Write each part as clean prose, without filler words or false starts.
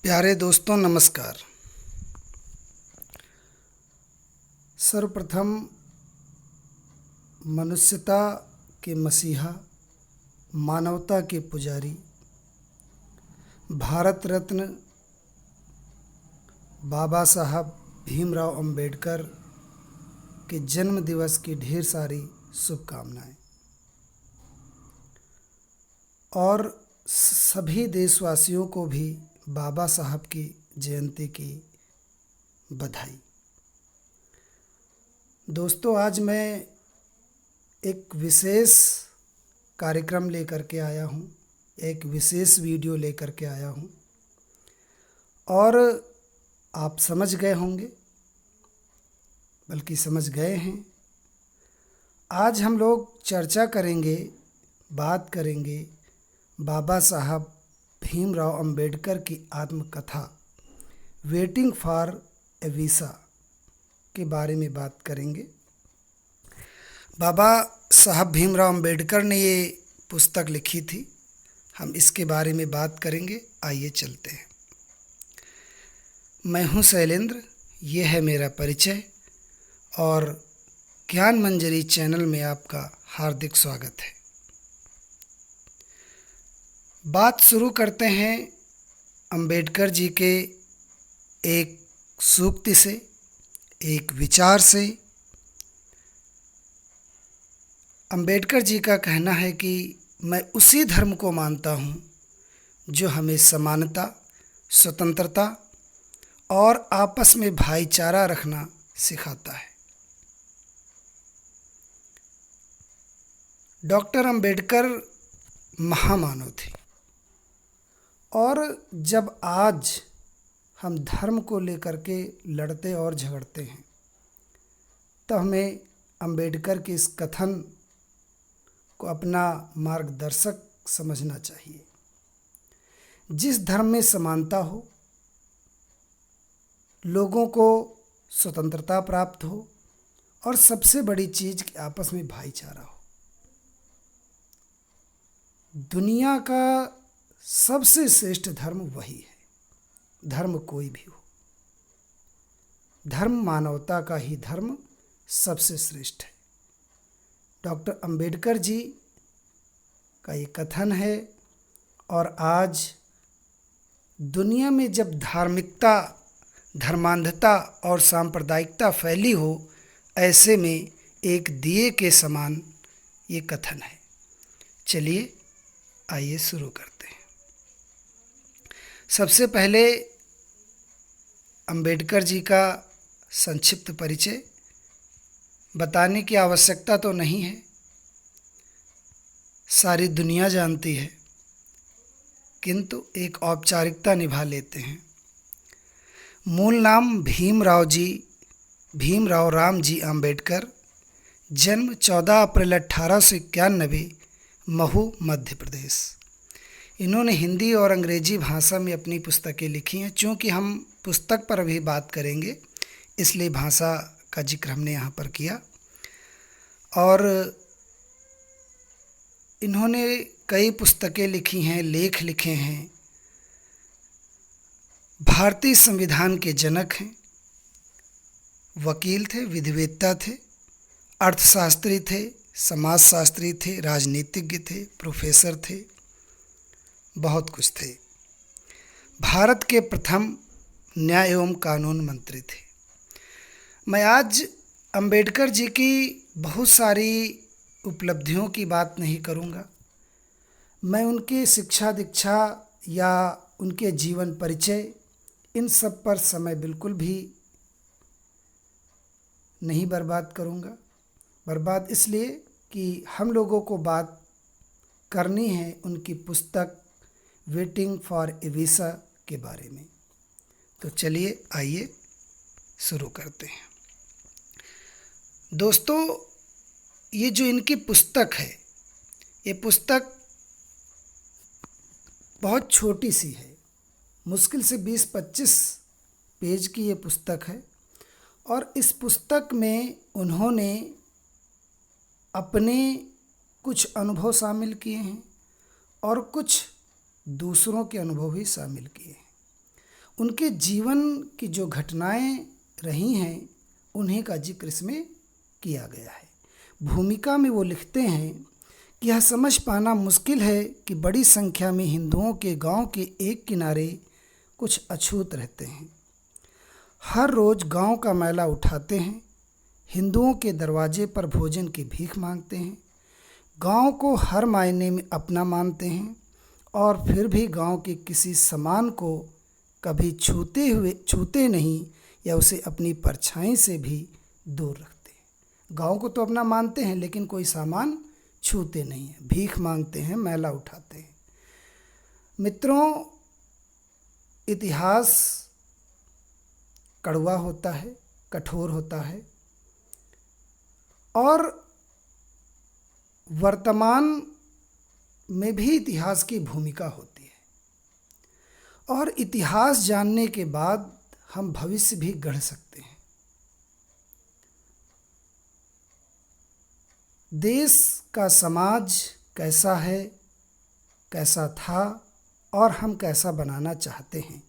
प्यारे दोस्तों नमस्कार। सर्वप्रथम मनुष्यता के मसीहा, मानवता के पुजारी, भारत रत्न बाबा साहब भीमराव अंबेडकर के जन्म दिवस की ढेर सारी शुभकामनाएं और सभी देशवासियों को भी बाबा साहब की जयंती की बधाई। दोस्तों, आज मैं एक विशेष कार्यक्रम लेकर के आया हूँ, एक विशेष वीडियो लेकर के आया हूँ और आप समझ गए होंगे, बल्कि समझ गए हैं। आज हम लोग चर्चा करेंगे, बात करेंगे बाबा साहब भीमराव अंबेडकर की आत्मकथा वेटिंग फॉर ए वीसा के बारे में बात करेंगे। बाबा साहब भीमराव अंबेडकर ने ये पुस्तक लिखी थी, हम इसके बारे में बात करेंगे। आइए चलते हैं। मैं हूँ शैलेंद्र, ये है मेरा परिचय और ज्ञान मंजरी चैनल में आपका हार्दिक स्वागत है। बात शुरू करते हैं अंबेडकर जी के एक सूक्ति से, एक विचार से। अंबेडकर जी का कहना है कि मैं उसी धर्म को मानता हूँ जो हमें समानता, स्वतंत्रता और आपस में भाईचारा रखना सिखाता है। डॉक्टर अंबेडकर महामानव थे और जब आज हम धर्म को लेकर के लड़ते और झगड़ते हैं तो हमें अंबेडकर के इस कथन को अपना मार्गदर्शक समझना चाहिए। जिस धर्म में समानता हो, लोगों को स्वतंत्रता प्राप्त हो और सबसे बड़ी चीज़ कि आपस में भाईचारा हो, दुनिया का सबसे श्रेष्ठ धर्म वही है। धर्म कोई भी हो, धर्म मानवता का ही धर्म सबसे श्रेष्ठ है। डॉक्टर अंबेडकर जी का ये कथन है और आज दुनिया में जब धार्मिकता, धर्मांधता और सांप्रदायिकता फैली हो, ऐसे में एक दिए के समान ये कथन है। चलिए आइए शुरू करते हैं। सबसे पहले अंबेडकर जी का संक्षिप्त परिचय बताने की आवश्यकता तो नहीं है, सारी दुनिया जानती है, किंतु एक औपचारिकता निभा लेते हैं। मूल नाम भीमराव राम जी अंबेडकर, जन्म 14 अप्रैल 1891, महू, मध्य प्रदेश। इन्होंने हिंदी और अंग्रेजी भाषा में अपनी पुस्तकें लिखी हैं। चूँकि हम पुस्तक पर अभी बात करेंगे, इसलिए भाषा का जिक्र हमने यहाँ पर किया। और इन्होंने कई पुस्तकें लिखी हैं, लेख लिखे हैं। भारतीय संविधान के जनक हैं, वकील थे, विधिवेत्ता थे, अर्थशास्त्री थे, समाजशास्त्री थे, राजनीतिज्ञ थे, प्रोफेसर थे, बहुत कुछ थे। भारत के प्रथम न्याय एवं कानून मंत्री थे। मैं आज अंबेडकर जी की बहुत सारी उपलब्धियों की बात नहीं करूँगा। मैं उनके शिक्षा दीक्षा या उनके जीवन परिचय, इन सब पर समय बिल्कुल भी नहीं बर्बाद करूँगा। बर्बाद इसलिए कि हम लोगों को बात करनी है उनकी पुस्तक वेटिंग फॉर ए वीसा के बारे में। तो चलिए आइए शुरू करते हैं। दोस्तों, ये जो इनकी पुस्तक है, ये पुस्तक बहुत छोटी सी है, मुश्किल से 20-25 पेज की ये पुस्तक है और इस पुस्तक में उन्होंने अपने कुछ अनुभव शामिल किए हैं और कुछ दूसरों के अनुभव भी शामिल किए हैं। उनके जीवन की जो घटनाएं रही हैं उन्हीं का जिक्र इसमें किया गया है। भूमिका में वो लिखते हैं कि यह समझ पाना मुश्किल है कि बड़ी संख्या में हिंदुओं के गांव के एक किनारे कुछ अछूत रहते हैं। हर रोज़ गांव का मैला उठाते हैं, हिंदुओं के दरवाजे पर भोजन की भीख मांगते हैं, गांव को हर मायने में अपना मानते हैं और फिर भी गांव के किसी सामान को कभी छूते नहीं या उसे अपनी परछाई से भी दूर रखते हैं। गांव को तो अपना मानते हैं लेकिन कोई सामान छूते नहीं हैं, भीख मांगते हैं, मैला उठाते हैं। मित्रों, इतिहास कड़वा होता है, कठोर होता है और वर्तमान में भी इतिहास की भूमिका होती है और इतिहास जानने के बाद हम भविष्य भी गढ़ सकते हैं। देश का समाज कैसा है, कैसा था और हम कैसा बनाना चाहते हैं,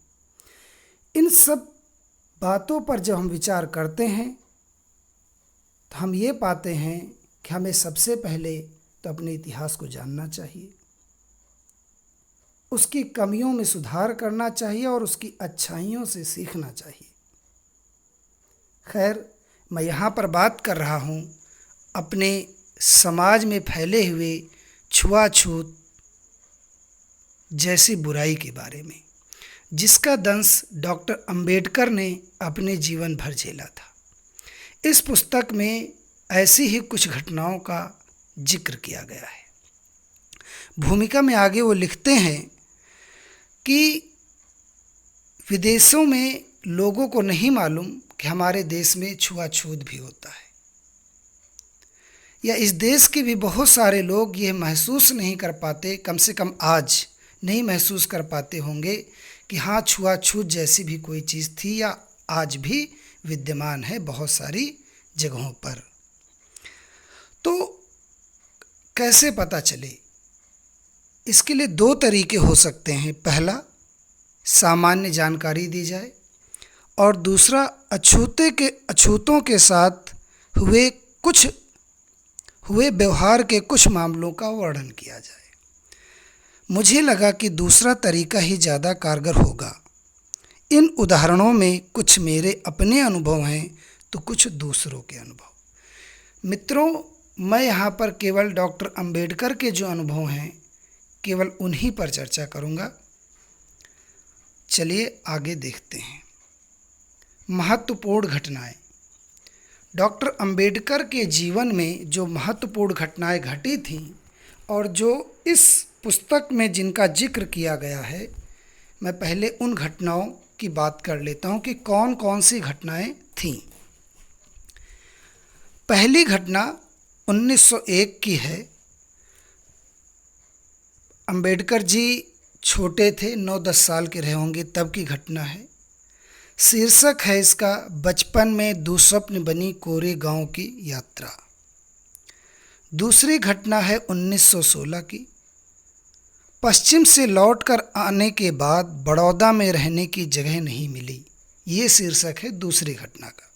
इन सब बातों पर जब हम विचार करते हैं तो हम ये पाते हैं कि हमें सबसे पहले तो अपने इतिहास को जानना चाहिए, उसकी कमियों में सुधार करना चाहिए और उसकी अच्छाइयों से सीखना चाहिए। खैर, मैं यहाँ पर बात कर रहा हूँ अपने समाज में फैले हुए छुआछूत जैसी बुराई के बारे में, जिसका दंश डॉक्टर अंबेडकर ने अपने जीवन भर झेला था। इस पुस्तक में ऐसी ही कुछ घटनाओं का जिक्र किया गया है। भूमिका में आगे वो लिखते हैं कि विदेशों में लोगों को नहीं मालूम कि हमारे देश में छुआछूत भी होता है, या इस देश के भी बहुत सारे लोग यह महसूस नहीं कर पाते, कम से कम आज नहीं महसूस कर पाते होंगे कि हाँ, छुआछूत जैसी भी कोई चीज़ थी या आज भी विद्यमान है बहुत सारी जगहों पर। तो कैसे पता चले? इसके लिए दो तरीके हो सकते हैं। पहला, सामान्य जानकारी दी जाए और दूसरा, अछूतों के साथ हुए व्यवहार के कुछ मामलों का वर्णन किया जाए। मुझे लगा कि दूसरा तरीका ही ज़्यादा कारगर होगा। इन उदाहरणों में कुछ मेरे अपने अनुभव हैं तो कुछ दूसरों के अनुभव। मित्रों, मैं यहाँ पर केवल डॉक्टर अंबेडकर के जो अनुभव हैं केवल उन्हीं पर चर्चा करूँगा। चलिए आगे देखते हैं। महत्वपूर्ण घटनाएं। डॉक्टर अंबेडकर के जीवन में जो महत्वपूर्ण घटनाएं घटी थीं और जो इस पुस्तक में जिनका जिक्र किया गया है, मैं पहले उन घटनाओं की बात कर लेता हूं कि कौन कौन सी घटनाएं थीं। पहली घटना 1901 की है। अंबेडकर जी छोटे थे, 9-10 साल के रहे होंगे, तब की घटना है। शीर्षक है इसका, बचपन में दुस्वप्न बनी कोरे गांव की यात्रा। दूसरी घटना है 1916 की। पश्चिम से लौटकर आने के बाद बड़ौदा में रहने की जगह नहीं मिली, ये शीर्षक है दूसरी घटना का।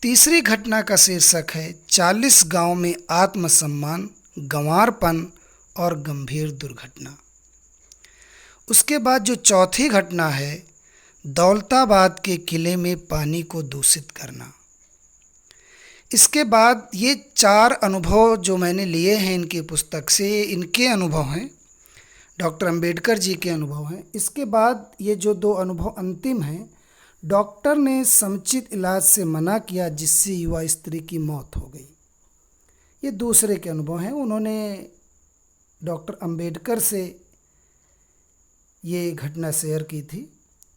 तीसरी घटना का शीर्षक है 40 गांव में आत्मसम्मान, गंवारपन और गंभीर दुर्घटना। उसके बाद जो चौथी घटना है, दौलताबाद के किले में पानी को दूषित करना। इसके बाद ये 4 अनुभव जो मैंने लिए हैं इनकी पुस्तक से, इनके अनुभव हैं, डॉक्टर अंबेडकर जी के अनुभव हैं। इसके बाद ये जो 2 अनुभव अंतिम हैं, डॉक्टर ने समुचित इलाज से मना किया जिससे युवा स्त्री की मौत हो गई। ये दूसरे के अनुभव हैं। उन्होंने डॉक्टर अंबेडकर से ये घटना शेयर की थी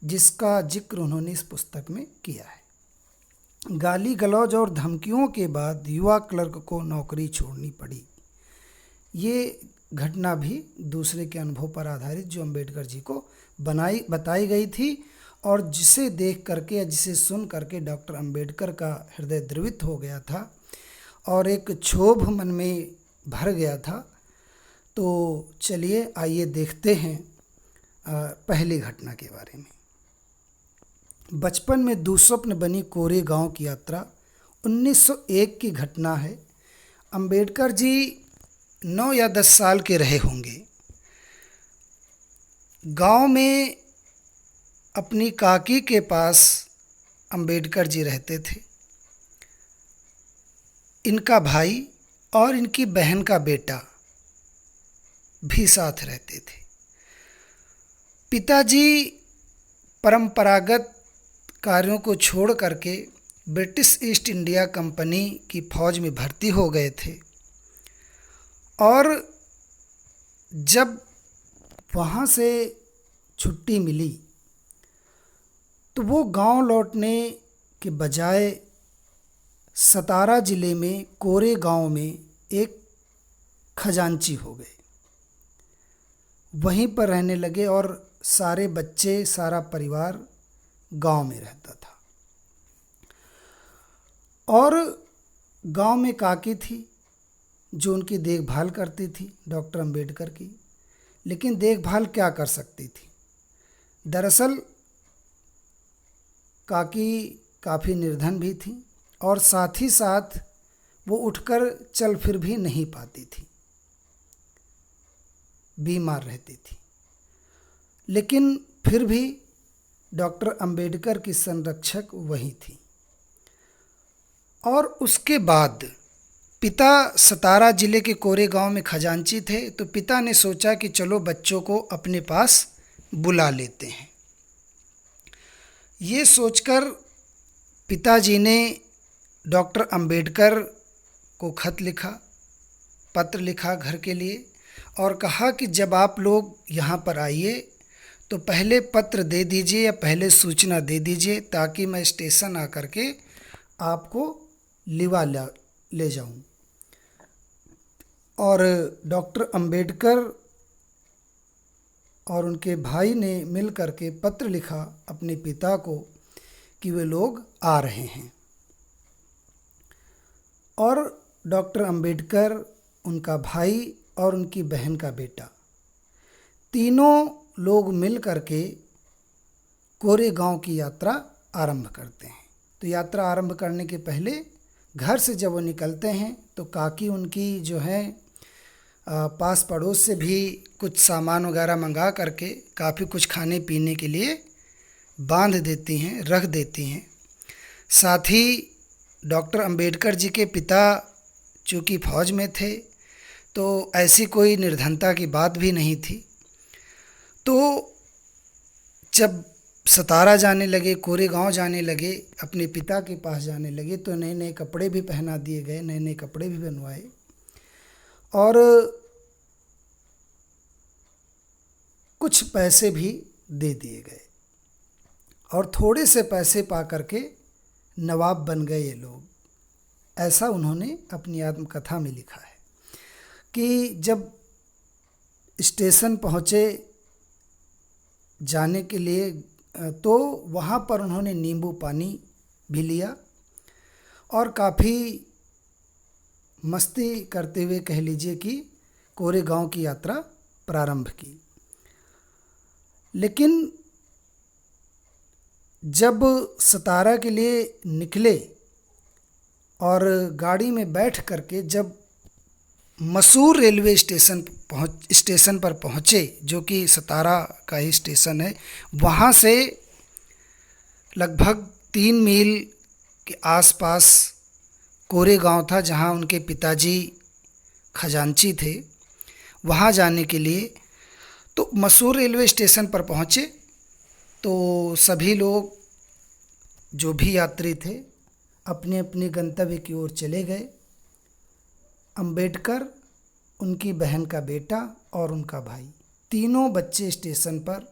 जिसका जिक्र उन्होंने इस पुस्तक में किया है। गाली गलौज और धमकियों के बाद युवा क्लर्क को नौकरी छोड़नी पड़ी। ये घटना भी दूसरे के अनुभव पर आधारित जो अंबेडकर जी को बताई गई थी और जिसे देख करके या जिसे सुन करके डॉक्टर अंबेडकर का हृदय द्रवित हो गया था और एक क्षोभ मन में भर गया था। तो चलिए आइए देखते हैं पहली घटना के बारे में। बचपन में दुस्वप्न बनी कोरे गांव की यात्रा 1901 की घटना है। अंबेडकर जी 9 या 10 साल के रहे होंगे। गांव में अपनी काकी के पास अंबेडकर जी रहते थे। इनका भाई और इनकी बहन का बेटा भी साथ रहते थे। पिताजी परंपरागत कार्यों को छोड़ करके ब्रिटिश ईस्ट इंडिया कंपनी की फ़ौज में भर्ती हो गए थे और जब वहाँ से छुट्टी मिली तो वो गांव लौटने के बजाय सतारा ज़िले में कोरे गांव में एक खजांची हो गए। वहीं पर रहने लगे और सारे बच्चे, सारा परिवार गांव में रहता था। और गांव में काकी थी जो उनकी देखभाल करती थी, डॉक्टर अंबेडकर की। लेकिन देखभाल क्या कर सकती थी? दरअसल काकी काफ़ी निर्धन भी थी और साथ ही साथ वो उठकर चल फिर भी नहीं पाती थी, बीमार रहती थी। लेकिन फिर भी डॉक्टर अंबेडकर की संरक्षक वही थी। और उसके बाद पिता सतारा ज़िले के कोरे गांव में खजांची थे, तो पिता ने सोचा कि चलो बच्चों को अपने पास बुला लेते हैं। ये सोचकर पिताजी ने डॉक्टर अंबेडकर को खत लिखा, पत्र लिखा घर के लिए, और कहा कि जब आप लोग यहाँ पर आइए तो पहले पत्र दे दीजिए या पहले सूचना दे दीजिए ताकि मैं स्टेशन आकर के आपको लिवा ले जाऊँ। और डॉक्टर अंबेडकर और उनके भाई ने मिल कर के पत्र लिखा अपने पिता को कि वे लोग आ रहे हैं। और डॉक्टर अंबेडकर, उनका भाई और उनकी बहन का बेटा, तीनों लोग मिल कर के कोरे गांव की यात्रा आरंभ करते हैं। तो यात्रा आरंभ करने के पहले घर से जब वो निकलते हैं तो काकी उनकी जो है पास पड़ोस से भी कुछ सामान वगैरह मंगा करके काफ़ी कुछ खाने पीने के लिए बांध देती हैं, रख देती हैं। साथ ही डॉक्टर अंबेडकर जी के पिता चूँकि फ़ौज में थे तो ऐसी कोई निर्धनता की बात भी नहीं थी। तो जब सतारा जाने लगे, कोरे गांव जाने लगे, अपने पिता के पास जाने लगे, तो नए नए कपड़े भी पहना दिए गए, नए नए कपड़े भी बनवाए और कुछ पैसे भी दे दिए गए। और थोड़े से पैसे पा करके नवाब बन गए ये लोग। ऐसा उन्होंने अपनी आत्मकथा में लिखा है कि जब स्टेशन पहुँचे जाने के लिए तो वहाँ पर उन्होंने नींबू पानी भी लिया और काफ़ी मस्ती करते हुए कह लीजिए कि कोरे गांव की यात्रा प्रारंभ की। लेकिन जब सतारा के लिए निकले और गाड़ी में बैठ करके जब मसूर रेलवे स्टेशन पर पहुँचे, जो कि सतारा का ही स्टेशन है, वहाँ से लगभग 3 मील के आसपास कोरे गांव था जहाँ उनके पिताजी खजांची थे। वहाँ जाने के लिए तो मसूर रेलवे स्टेशन पर पहुँचे तो सभी लोग जो भी यात्री थे अपने अपने गंतव्य की ओर चले गए। अंबेडकर, उनकी बहन का बेटा और उनका भाई, तीनों बच्चे स्टेशन पर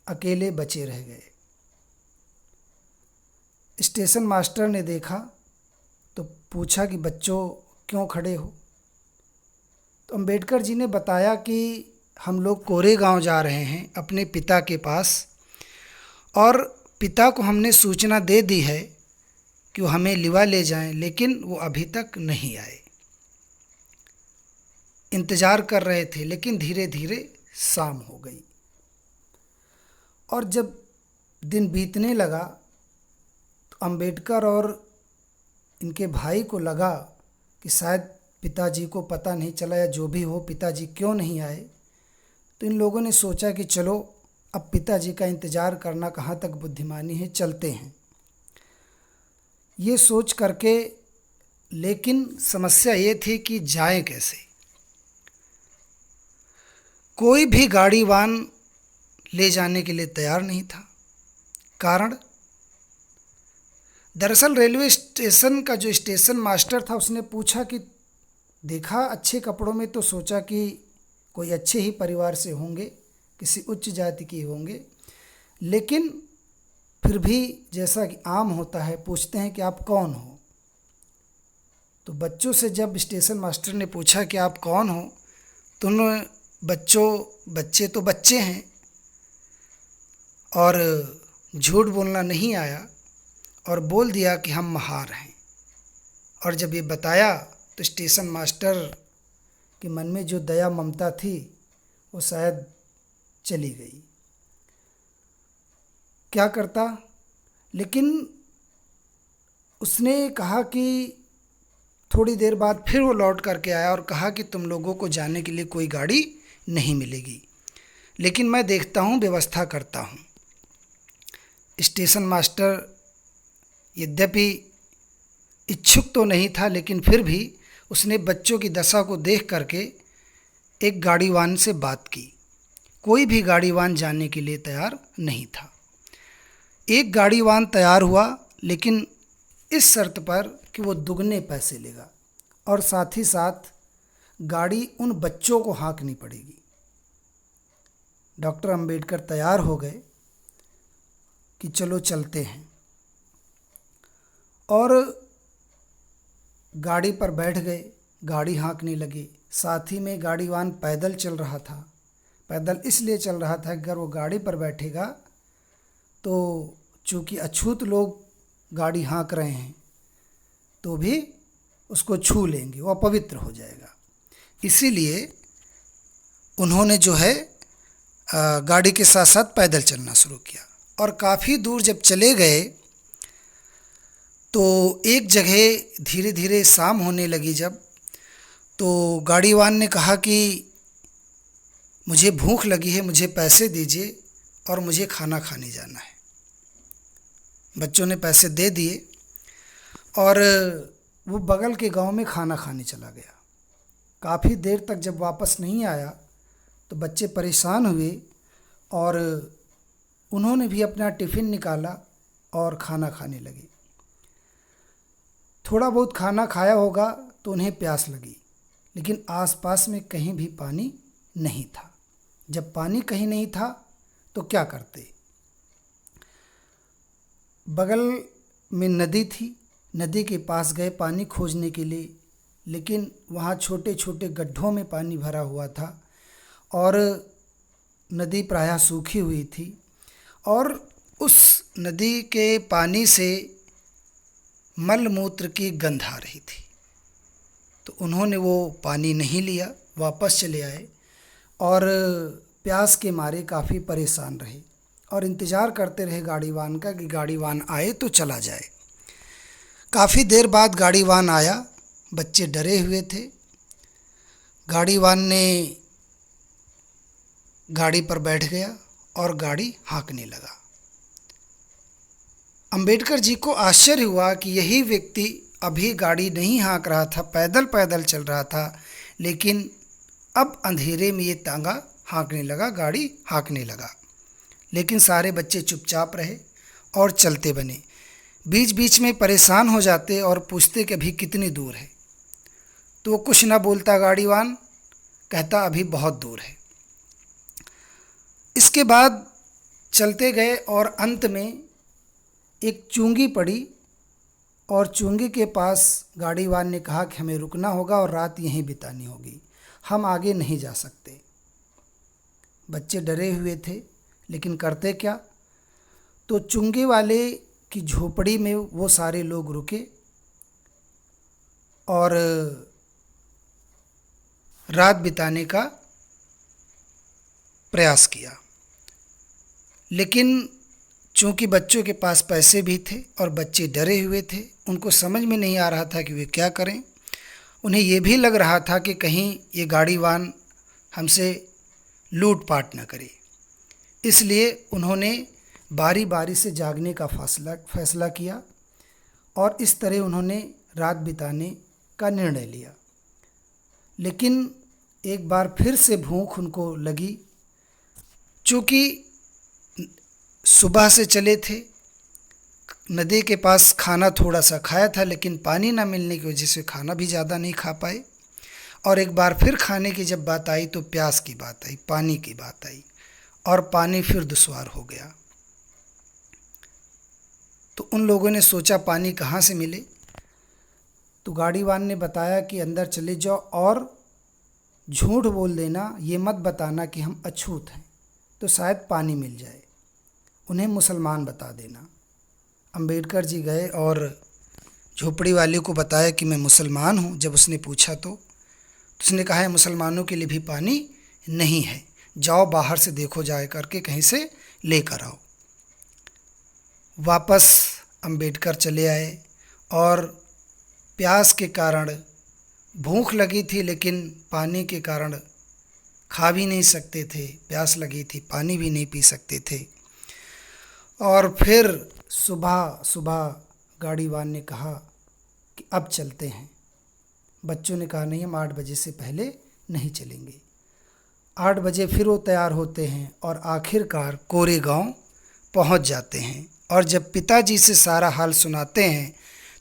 अकेले बचे रह गए। स्टेशन मास्टर ने देखा तो पूछा कि बच्चों क्यों खड़े हो? तो अंबेडकर जी ने बताया कि हम लोग कोरे गांव जा रहे हैं अपने पिता के पास और पिता को हमने सूचना दे दी है कि वो हमें लिवा ले जाएं, लेकिन वो अभी तक नहीं आए। इंतज़ार कर रहे थे लेकिन धीरे धीरे शाम हो गई। और जब दिन बीतने लगा तो अम्बेडकर और इनके भाई को लगा कि शायद पिताजी को पता नहीं चला या जो भी हो, पिताजी क्यों नहीं आए। तो इन लोगों ने सोचा कि चलो अब पिताजी का इंतज़ार करना कहाँ तक बुद्धिमानी है, चलते हैं। ये सोच करके, लेकिन समस्या ये थी कि जाएं कैसे। कोई भी गाड़ी वाहन ले जाने के लिए तैयार नहीं था। कारण, दरअसल रेलवे स्टेशन का जो स्टेशन मास्टर था उसने पूछा कि देखा अच्छे कपड़ों में तो सोचा कि कोई अच्छे ही परिवार से होंगे, किसी उच्च जाति के होंगे, लेकिन फिर भी जैसा कि आम होता है पूछते हैं कि आप कौन हो। तो बच्चों से जब स्टेशन मास्टर ने पूछा कि आप कौन हो, तो उन्होंने बच्चे तो बच्चे हैं और झूठ बोलना नहीं आया और बोल दिया कि हम महार हैं। और जब ये बताया तो स्टेशन मास्टर के मन में जो दया ममता थी वो शायद चली गई। क्या करता, लेकिन उसने कहा कि थोड़ी देर बाद फिर वो लौट करके आया और कहा कि तुम लोगों को जाने के लिए कोई गाड़ी नहीं मिलेगी, लेकिन मैं देखता हूँ, व्यवस्था करता हूँ। स्टेशन मास्टर यद्यपि इच्छुक तो नहीं था, लेकिन फिर भी उसने बच्चों की दशा को देख करके एक गाड़ीवान से बात की। कोई भी गाड़ीवान जाने के लिए तैयार नहीं था। एक गाड़ीवान तैयार हुआ, लेकिन इस शर्त पर कि वो दुगने पैसे लेगा और साथ ही साथ गाड़ी उन बच्चों को हाँकनी पड़ेगी। डॉक्टर अंबेडकर तैयार हो गए कि चलो चलते हैं, और गाड़ी पर बैठ गए। गाड़ी हाँकने लगे। साथ ही में गाड़ीवान पैदल चल रहा था। पैदल इसलिए चल रहा था कि अगर वो गाड़ी पर बैठेगा तो चूँकि अछूत लोग गाड़ी हाँक रहे हैं तो भी उसको छू लेंगे, वो अपवित्र हो जाएगा। इसीलिए उन्होंने जो है गाड़ी के साथ साथ पैदल चलना शुरू किया। और काफ़ी दूर जब चले गए तो एक जगह धीरे धीरे शाम होने लगी जब, तो गाड़ीवान ने कहा कि मुझे भूख लगी है, मुझे पैसे दीजिए और मुझे खाना खाने जाना है। बच्चों ने पैसे दे दिए और वो बगल के गांव में खाना खाने चला गया। काफ़ी देर तक जब वापस नहीं आया तो बच्चे परेशान हुए और उन्होंने भी अपना टिफ़िन निकाला और खाना खाने लगे। थोड़ा बहुत खाना खाया होगा तो उन्हें प्यास लगी, लेकिन आसपास में कहीं भी पानी नहीं था। जब पानी कहीं नहीं था तो क्या करते। बगल में नदी थी, नदी के पास गए पानी खोजने के लिए, लेकिन वहाँ छोटे छोटे गड्ढों में पानी भरा हुआ था और नदी प्रायः सूखी हुई थी और उस नदी के पानी से मल मूत्र की गंध आ रही थी। तो उन्होंने वो पानी नहीं लिया, वापस चले आए और प्यास के मारे काफ़ी परेशान रहे और इंतज़ार करते रहे गाड़ीवान का कि गाड़ीवान आए तो चला जाए। काफ़ी देर बाद गाड़ीवान आया। बच्चे डरे हुए थे। गाड़ीवान ने गाड़ी पर बैठ गया और गाड़ी हाँकने लगा। अंबेडकर जी को आश्चर्य हुआ कि यही व्यक्ति अभी गाड़ी नहीं हाँक रहा था, पैदल पैदल चल रहा था, लेकिन अब अंधेरे में ये तांगा हाँकने लगा, गाड़ी हाँकने लगा। लेकिन सारे बच्चे चुपचाप रहे और चलते बने। बीच बीच में परेशान हो जाते और पूछते कि अभी कितनी दूर है। तो वो कुछ ना बोलता गाड़ीवान, कहता अभी बहुत दूर है। इसके बाद चलते गए और अंत में एक चुंगी पड़ी और चुंगी के पास गाड़ीवान ने कहा कि हमें रुकना होगा और रात यहीं बितानी होगी, हम आगे नहीं जा सकते। बच्चे डरे हुए थे, लेकिन करते क्या। तो चुंगी वाले की झोपड़ी में वो सारे लोग रुके और रात बिताने का प्रयास किया। लेकिन चूँकि बच्चों के पास पैसे भी थे और बच्चे डरे हुए थे, उनको समझ में नहीं आ रहा था कि वे क्या करें। उन्हें ये भी लग रहा था कि कहीं ये गाड़ीवान हमसे लूट-पाट न करे। इसलिए उन्होंने बारी बारी से जागने का फैसला किया और इस तरह उन्होंने रात बिताने का निर्णय लिया। लेकिन एक बार फिर से भूख उनको लगी। चूँकि सुबह से चले थे, नदी के पास खाना थोड़ा सा खाया था, लेकिन पानी ना मिलने की वजह से खाना भी ज़्यादा नहीं खा पाए। और एक बार फिर खाने की जब बात आई तो प्यास की बात आई, पानी की बात आई, और पानी फिर दुश्वार हो गया। तो उन लोगों ने सोचा पानी कहाँ से मिले। तो गाड़ीवान ने बताया कि अंदर चले जाओ और झूठ बोल देना, ये मत बताना कि हम अछूत हैं, तो शायद पानी मिल जाए। उन्हें मुसलमान बता देना। अंबेडकर जी गए और झोपड़ी वाले को बताया कि मैं मुसलमान हूँ। जब उसने पूछा तो उसने कहा है मुसलमानों के लिए भी पानी नहीं है, जाओ बाहर से देखो जाए करके कहीं से लेकर आओ। वापस अंबेडकर चले आए और प्यास के कारण, भूख लगी थी लेकिन पानी के कारण खा भी नहीं सकते थे, प्यास लगी थी, पानी भी नहीं पी सकते थे। और फिर सुबह सुबह गाड़ीवान ने कहा कि अब चलते हैं। बच्चों ने कहा नहीं, हम 8 बजे से पहले नहीं चलेंगे। 8 बजे फिर वो तैयार होते हैं और आखिरकार कोरेगांव पहुंच जाते हैं। और जब पिताजी से सारा हाल सुनाते हैं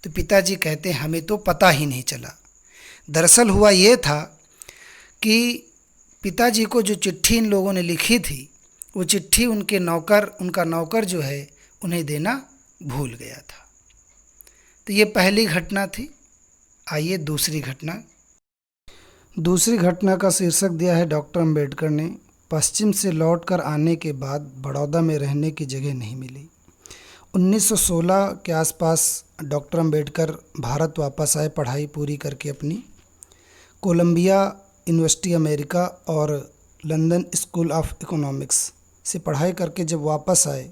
तो पिताजी कहते हैं हमें तो पता ही नहीं चला। दरअसल हुआ ये था कि पिताजी को जो चिट्ठी इन लोगों ने लिखी थी, वो चिट्ठी उनका नौकर जो है उन्हें देना भूल गया था। तो ये पहली घटना थी। आइए दूसरी घटना का शीर्षक दिया है डॉक्टर अंबेडकर ने पश्चिम से लौटकर आने के बाद बड़ौदा में रहने की जगह नहीं मिली। 1916 के आसपास डॉक्टर अंबेडकर भारत वापस आए, पढ़ाई पूरी करके अपनी। कोलंबिया यूनिवर्सिटी अमेरिका और लंदन स्कूल ऑफ इकोनॉमिक्स से पढ़ाई करके जब वापस आए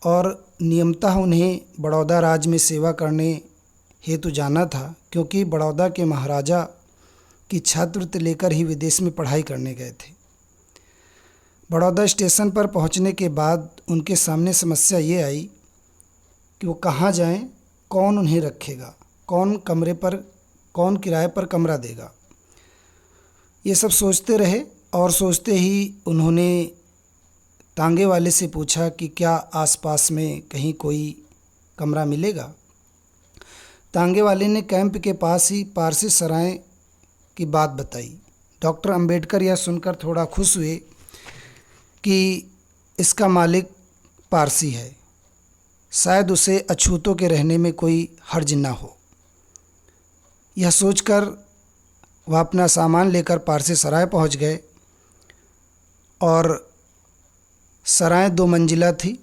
और नियमतः उन्हें बड़ौदा राज्य में सेवा करने हेतु जाना था, क्योंकि बड़ौदा के महाराजा की छात्रवृत्ति लेकर ही विदेश में पढ़ाई करने गए थे। बड़ौदा स्टेशन पर पहुंचने के बाद उनके सामने समस्या ये आई कि वो कहाँ जाएं, कौन उन्हें रखेगा, कौन किराए पर कमरा देगा। ये सब सोचते रहे और सोचते ही उन्होंने तांगे वाले से पूछा कि क्या आसपास में कहीं कोई कमरा मिलेगा। तांगे वाले ने कैंप के पास ही पारसी सराय की बात बताई। डॉक्टर अंबेडकर यह सुनकर थोड़ा खुश हुए कि इसका मालिक पारसी है, शायद उसे अछूतों के रहने में कोई हर्ज ना हो। यह सोचकर वह अपना सामान लेकर पारसी सराय पहुंच गए और सराय 2 मंजिला थी।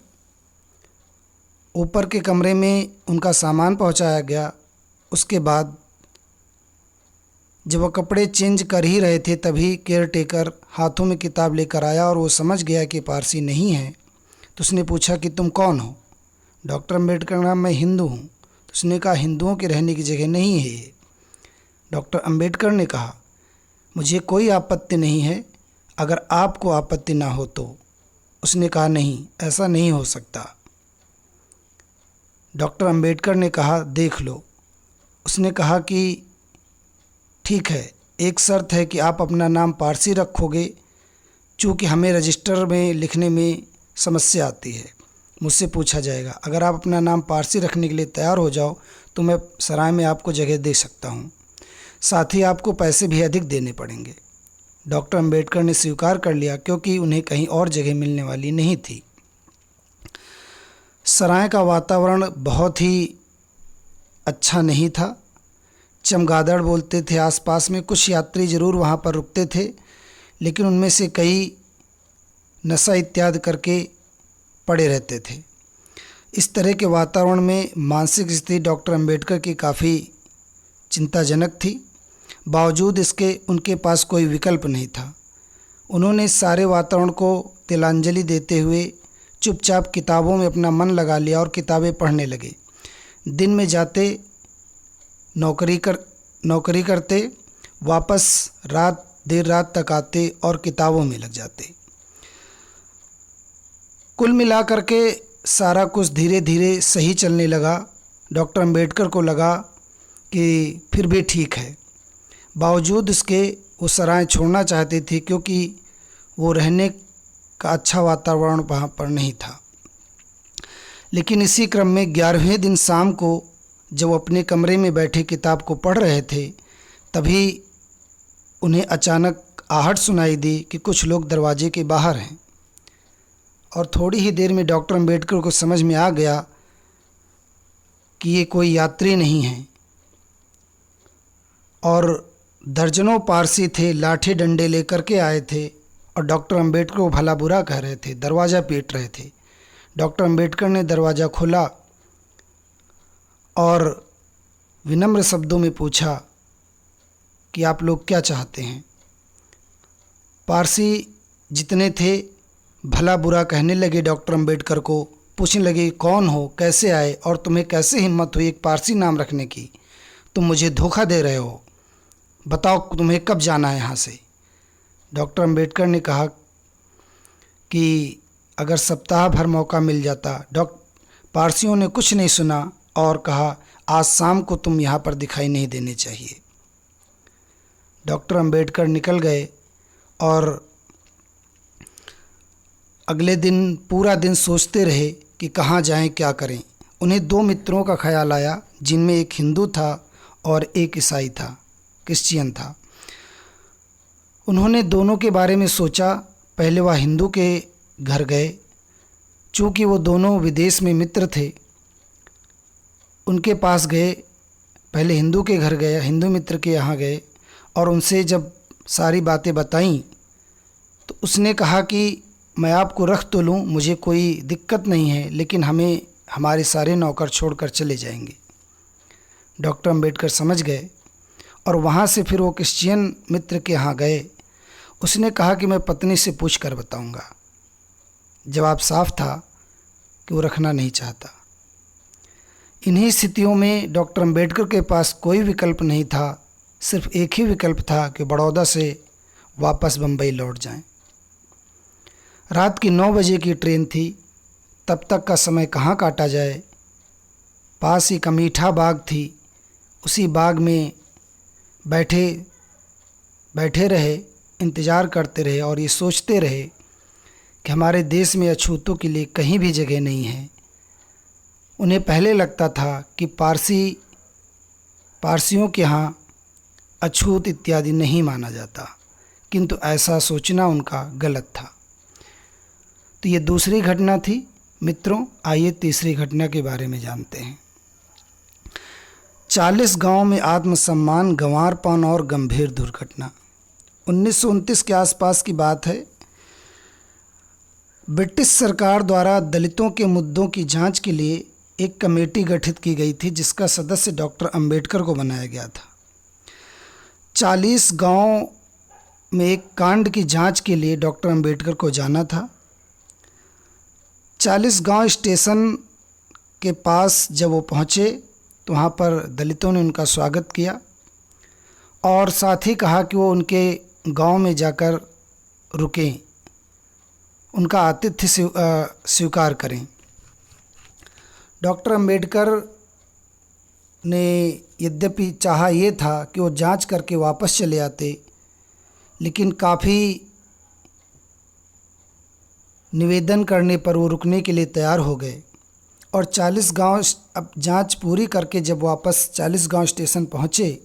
ऊपर के कमरे में उनका सामान पहुंचाया गया। उसके बाद जब वह कपड़े चेंज कर ही रहे थे तभी केयरटेकर हाथों में किताब लेकर आया और वो समझ गया कि पारसी नहीं है। तो उसने पूछा कि तुम कौन हो। डॉक्टर अंबेडकर का नाम, मैं हिंदू हूँ। तो उसने कहा हिंदुओं के रहने की जगह नहीं है ये। डॉक्टर अंबेडकर ने कहा मुझे कोई आपत्ति नहीं है, अगर आपको आपत्ति ना हो तो। उसने कहा नहीं, ऐसा नहीं हो सकता। डॉक्टर अंबेडकर ने कहा देख लो। उसने कहा कि ठीक है, एक शर्त है कि आप अपना नाम पारसी रखोगे, चूँकि हमें रजिस्टर में लिखने में समस्या आती है, मुझसे पूछा जाएगा। अगर आप अपना नाम पारसी रखने के लिए तैयार हो जाओ तो मैं सराय में आपको जगह दे सकता हूँ, साथ ही आपको पैसे भी अधिक देने पड़ेंगे। डॉक्टर अंबेडकर ने स्वीकार कर लिया, क्योंकि उन्हें कहीं और जगह मिलने वाली नहीं थी। सराय का वातावरण बहुत ही अच्छा नहीं था। चमगादड़ बोलते थे आसपास में। कुछ यात्री ज़रूर वहाँ पर रुकते थे, लेकिन उनमें से कई नशा इत्यादि करके पड़े रहते थे। इस तरह के वातावरण में मानसिक स्थिति डॉक्टर अंबेडकर की काफ़ी चिंताजनक थी। बावजूद इसके उनके पास कोई विकल्प नहीं था। उन्होंने इस सारे वातावरण को तिलांजलि देते हुए चुपचाप किताबों में अपना मन लगा लिया और किताबें पढ़ने लगे। दिन में जाते, नौकरी करते, वापस देर रात तक आते और किताबों में लग जाते। कुल मिलाकर के सारा कुछ धीरे धीरे सही चलने लगा। डॉक्टर अंबेडकर को लगा कि फिर भी ठीक है। बावजूद इसके वो सराय छोड़ना चाहते थे, क्योंकि वो रहने का अच्छा वातावरण वहाँ पर नहीं था। लेकिन इसी क्रम में 11वें दिन शाम को जब वो अपने कमरे में बैठे किताब को पढ़ रहे थे, तभी उन्हें अचानक आहट सुनाई दी कि कुछ लोग दरवाजे के बाहर हैं। और थोड़ी ही देर में डॉक्टर अंबेडकर को समझ में आ गया कि ये कोई यात्री नहीं है, और दर्जनों पारसी थे, लाठी डंडे लेकर के आए थे और डॉक्टर अंबेडकर को भला बुरा कह रहे थे, दरवाज़ा पीट रहे थे। डॉक्टर अंबेडकर ने दरवाज़ा खोला और विनम्र शब्दों में पूछा कि आप लोग क्या चाहते हैं। पारसी जितने थे भला बुरा कहने लगे डॉक्टर अंबेडकर को, पूछने लगे कौन हो, कैसे आए और तुम्हें कैसे हिम्मत हुई एक पारसी नाम रखने की, तुम मुझे धोखा दे रहे हो, बताओ तुम्हें कब जाना है यहाँ से। डॉक्टर अंबेडकर ने कहा कि अगर सप्ताह भर मौका मिल जाता। पारसियों ने कुछ नहीं सुना और कहा आज शाम को तुम यहाँ पर दिखाई नहीं देने चाहिए। डॉक्टर अंबेडकर निकल गए और अगले दिन पूरा दिन सोचते रहे कि कहाँ जाएं, क्या करें। उन्हें 2 मित्रों का ख्याल आया, जिनमें एक हिंदू था और एक ईसाई था, क्रिश्चियन था। उन्होंने दोनों के बारे में सोचा। पहले वह हिंदू के घर गए, चूँकि वो दोनों विदेश में मित्र थे। उनके पास गए, पहले हिंदू के घर गए, हिंदू मित्र के यहाँ गए और उनसे जब सारी बातें बताईं तो उसने कहा कि मैं आपको रख तो लूँ, मुझे कोई दिक्कत नहीं है, लेकिन हमें हमारे सारे नौकर छोड़कर चले जाएंगे। डॉक्टर अंबेडकर समझ गए और वहाँ से फिर वो क्रिश्चियन मित्र के यहाँ गए। उसने कहा कि मैं पत्नी से पूछ कर बताऊँगा। जवाब साफ था कि वो रखना नहीं चाहता। इन्हीं स्थितियों में डॉक्टर अंबेडकर के पास कोई विकल्प नहीं था, सिर्फ एक ही विकल्प था कि बड़ौदा से वापस बम्बई लौट जाएं। रात की 9 बजे की ट्रेन थी। तब तक का समय कहाँ काटा जाए। पास ही का मीठा बाग थी, उसी बाग में बैठे रहे, इंतज़ार करते रहे और ये सोचते रहे कि हमारे देश में अछूतों के लिए कहीं भी जगह नहीं है। उन्हें पहले लगता था कि पारसियों के यहाँ अछूत इत्यादि नहीं माना जाता, किंतु ऐसा सोचना उनका गलत था। तो ये दूसरी घटना थी। मित्रों, आइए तीसरी घटना के बारे में जानते हैं। 40 गांव में आत्मसम्मान, गंवारपन और गंभीर दुर्घटना। 1929 के आसपास की बात है। ब्रिटिश सरकार द्वारा दलितों के मुद्दों की जांच के लिए एक कमेटी गठित की गई थी, जिसका सदस्य डॉक्टर अंबेडकर को बनाया गया था। 40 गांव में एक कांड की जांच के लिए डॉक्टर अंबेडकर को जाना था। 40 गांव स्टेशन के पास जब वो पहुँचे तो वहाँ पर दलितों ने उनका स्वागत किया और साथ ही कहा कि वो उनके गांव में जाकर रुकें, उनका आतिथ्य स्वीकार करें। डॉक्टर अंबेडकर ने यद्यपि चाहा ये था कि वो जांच करके वापस चले आते, लेकिन काफ़ी निवेदन करने पर वो रुकने के लिए तैयार हो गए और 40 गांव अब जांच पूरी करके जब वापस 40 गांव स्टेशन पहुँचे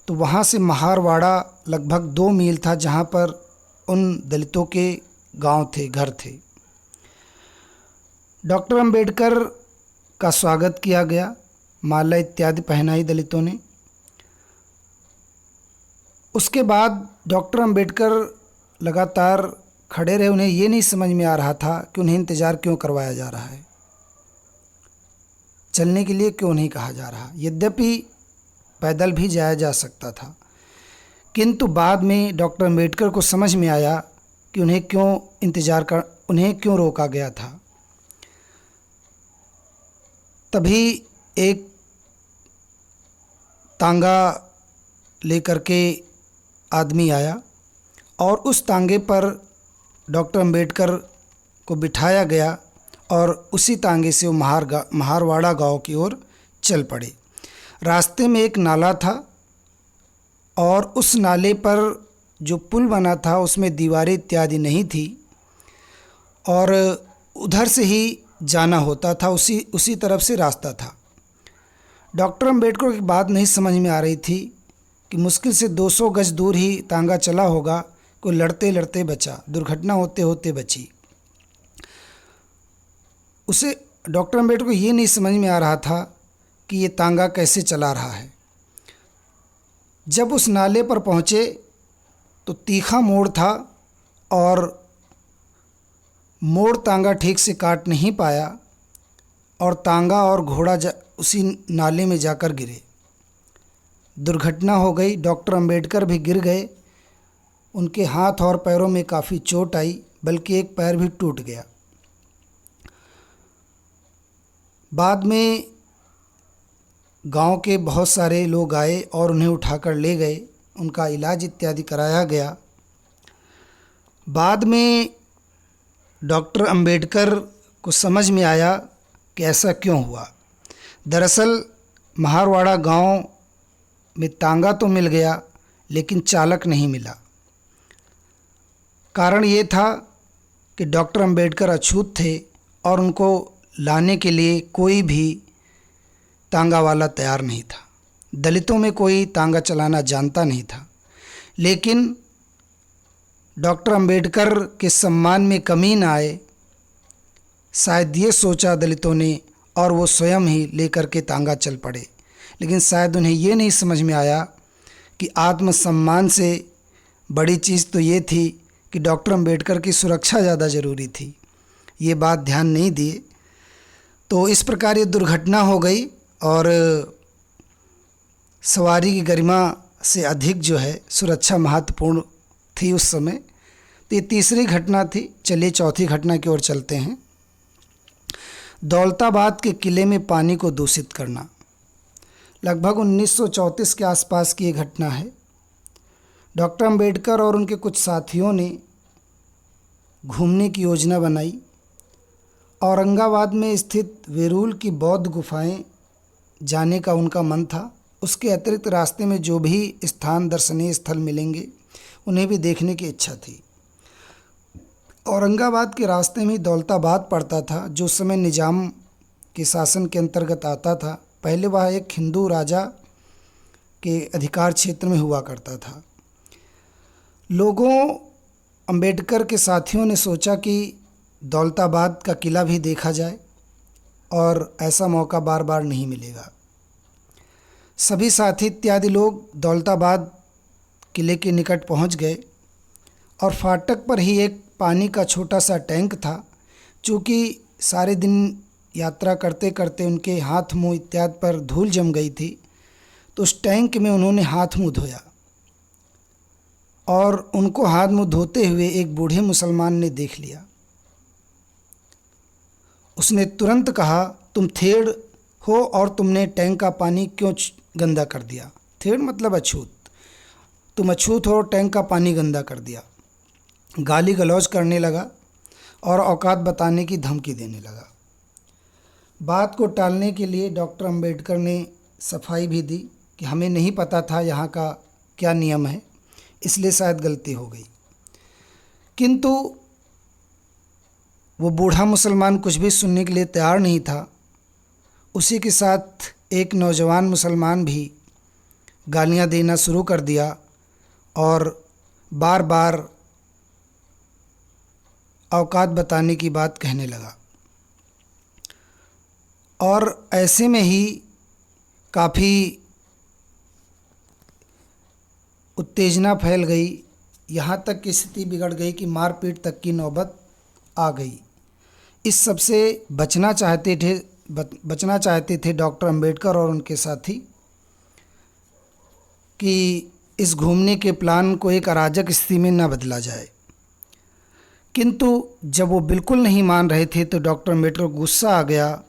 तो वहाँ से महारवाड़ा लगभग 2 मील था, जहाँ पर उन दलितों के गांव थे, घर थे। डॉक्टर अंबेडकर का स्वागत किया गया, माला इत्यादि पहनाई दलितों ने। उसके बाद डॉक्टर अंबेडकर लगातार खड़े रहे। उन्हें ये नहीं समझ में आ रहा था कि उन्हें इंतज़ार क्यों करवाया जा रहा है, चलने के लिए क्यों नहीं कहा जा रहा। यद्यपि पैदल भी जाया जा सकता था, किंतु बाद में डॉक्टर अंबेडकर को समझ में आया कि उन्हें क्यों रोका गया था। तभी एक तांगा लेकर के आदमी आया और उस तांगे पर डॉक्टर अंबेडकर को बिठाया गया और उसी तांगे से वो महारवाड़ा गांव की ओर चल पड़े। रास्ते में एक नाला था और उस नाले पर जो पुल बना था उसमें दीवारें इत्यादि नहीं थी और उधर से ही जाना होता था, उसी तरफ से रास्ता था। डॉक्टर अंबेडकर की बात नहीं समझ में आ रही थी कि मुश्किल से 200 गज दूर ही तांगा चला होगा, कोई लड़ते लड़ते बचा, दुर्घटना होते होते बची। उसे डॉक्टर अंबेडकर को ये नहीं समझ में आ रहा था कि ये तांगा कैसे चला रहा है। जब उस नाले पर पहुँचे तो तीखा मोड़ था और मोड़ तांगा ठीक से काट नहीं पाया और तांगा और घोड़ा उसी नाले में जाकर गिरे। दुर्घटना हो गई। डॉक्टर अंबेडकर भी गिर गए। उनके हाथ और पैरों में काफ़ी चोट आई, बल्कि एक पैर भी टूट गया। बाद में गांव के बहुत सारे लोग आए और उन्हें उठाकर ले गए, उनका इलाज इत्यादि कराया गया। बाद में डॉक्टर अंबेडकर को समझ में आया कि ऐसा क्यों हुआ। दरअसल महारवाड़ा गांव में तांगा तो मिल गया लेकिन चालक नहीं मिला। कारण ये था कि डॉक्टर अंबेडकर अछूत थे और उनको लाने के लिए कोई भी तांगा वाला तैयार नहीं था। दलितों में कोई तांगा चलाना जानता नहीं था। लेकिन डॉक्टर अंबेडकर के सम्मान में कमी न आए, शायद ये सोचा दलितों ने और वो स्वयं ही लेकर के तांगा चल पड़े। लेकिन शायद उन्हें ये नहीं समझ में आया कि आत्मसम्मान से बड़ी चीज़ तो ये थी कि डॉक्टर अंबेडकर की सुरक्षा ज़्यादा ज़रूरी थी। ये बात ध्यान नहीं दिए। तो इस प्रकार ये दुर्घटना हो गई और सवारी की गरिमा से अधिक जो है सुरक्षा महत्वपूर्ण थी उस समय। तो ये तीसरी घटना थी। चलिए चौथी घटना की ओर चलते हैं। दौलताबाद के किले में पानी को दूषित करना। लगभग 1934 के आसपास की ये घटना है। डॉक्टर अंबेडकर और उनके कुछ साथियों ने घूमने की योजना बनाई। औरंगाबाद में स्थित वेरूल की बौद्ध गुफाएं जाने का उनका मन था। उसके अतिरिक्त रास्ते में जो भी स्थान दर्शनीय स्थल मिलेंगे उन्हें भी देखने की इच्छा थी। औरंगाबाद के रास्ते में दौलताबाद पड़ता था, जो उस समय निजाम के शासन के अंतर्गत आता था। पहले वह एक हिंदू राजा के अधिकार क्षेत्र में हुआ करता था। लोगों, अंबेडकर के साथियों ने सोचा कि दौलताबाद का किला भी देखा जाए और ऐसा मौका बार बार नहीं मिलेगा। सभी साथी इत्यादि लोग दौलताबाद किले के निकट पहुंच गए और फाटक पर ही एक पानी का छोटा सा टैंक था। चूँकि सारे दिन यात्रा करते करते उनके हाथ मुंह इत्यादि पर धूल जम गई थी, तो उस टैंक में उन्होंने हाथ मुंह धोया और उनको हाथ मुंह धोते हुए एक बूढ़े मुसलमान ने देख लिया। उसने तुरंत कहा, तुम थेड़ हो और तुमने टैंक का पानी क्यों गंदा कर दिया। थेड़ मतलब अछूत। तुम अछूत हो और टैंक का पानी गंदा कर दिया। गाली गलौज करने लगा और औकात बताने की धमकी देने लगा। बात को टालने के लिए डॉक्टर अंबेडकर ने सफाई भी दी कि हमें नहीं पता था यहाँ का क्या नियम है, इसलिए शायद गलती हो गई। किंतु वो बूढ़ा मुसलमान कुछ भी सुनने के लिए तैयार नहीं था। उसी के साथ एक नौजवान मुसलमान भी गालियाँ देना शुरू कर दिया और बार बार औकात बताने की बात कहने लगा। और ऐसे में ही काफ़ी उत्तेजना फैल गई। यहाँ तक की स्थिति बिगड़ गई कि मारपीट तक की नौबत आ गई। इस सब से बचना चाहते थे डॉक्टर अंबेडकर और उनके साथी कि इस घूमने के प्लान को एक अराजक स्थिति में न बदला जाए। किंतु जब वो बिल्कुल नहीं मान रहे थे तो डॉक्टर अम्बेडकर को गुस्सा आ गया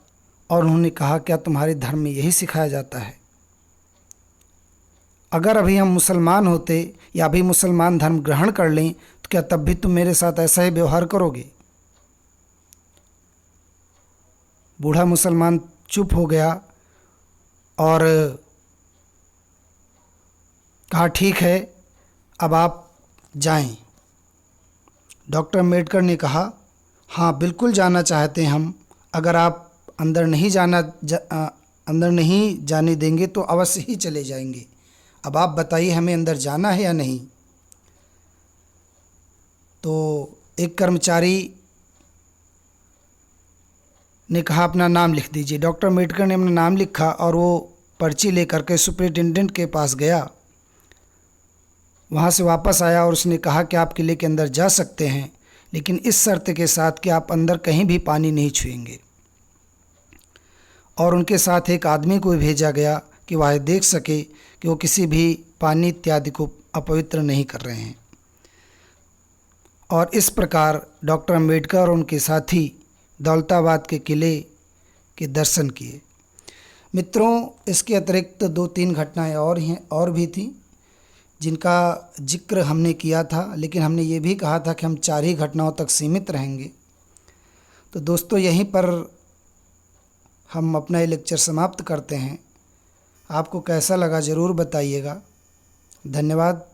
और उन्होंने कहा, क्या तुम्हारे धर्म में यही सिखाया जाता है? अगर अभी हम मुसलमान होते या अभी मुसलमान धर्म ग्रहण कर लें तो क्या तब भी तुम मेरे साथ ऐसा ही व्यवहार करोगे? बूढ़ा मुसलमान चुप हो गया और कहा, ठीक है, अब आप जाएं। डॉक्टर अम्बेडकर ने कहा, हाँ बिल्कुल जाना चाहते हैं हम। अगर आप अंदर नहीं जाने देंगे तो अवश्य ही चले जाएंगे। अब आप बताइए हमें अंदर जाना है या नहीं? तो एक कर्मचारी ने कहा, अपना नाम लिख दीजिए। डॉक्टर अम्बेडकर ने अपना नाम लिखा और वो पर्ची लेकर के सुपरिटेंडेंट के पास गया। वहाँ से वापस आया और उसने कहा कि आप किले के अंदर जा सकते हैं, लेकिन इस शर्त के साथ कि आप अंदर कहीं भी पानी नहीं छुएंगे। और उनके साथ एक आदमी को भी भेजा गया कि वह देख सके कि वो किसी भी पानी इत्यादि को अपवित्र नहीं कर रहे हैं। और इस प्रकार डॉक्टर अम्बेडकर और उनके साथी दौलताबाद के किले के दर्शन किए। मित्रों, इसके अतिरिक्त 2-3 घटनाएं और भी थीं जिनका जिक्र हमने किया था, लेकिन हमने ये भी कहा था कि हम 4 ही घटनाओं तक सीमित रहेंगे। तो दोस्तों, यहीं पर हम अपना ये लेक्चर समाप्त करते हैं। आपको कैसा लगा ज़रूर बताइएगा। धन्यवाद।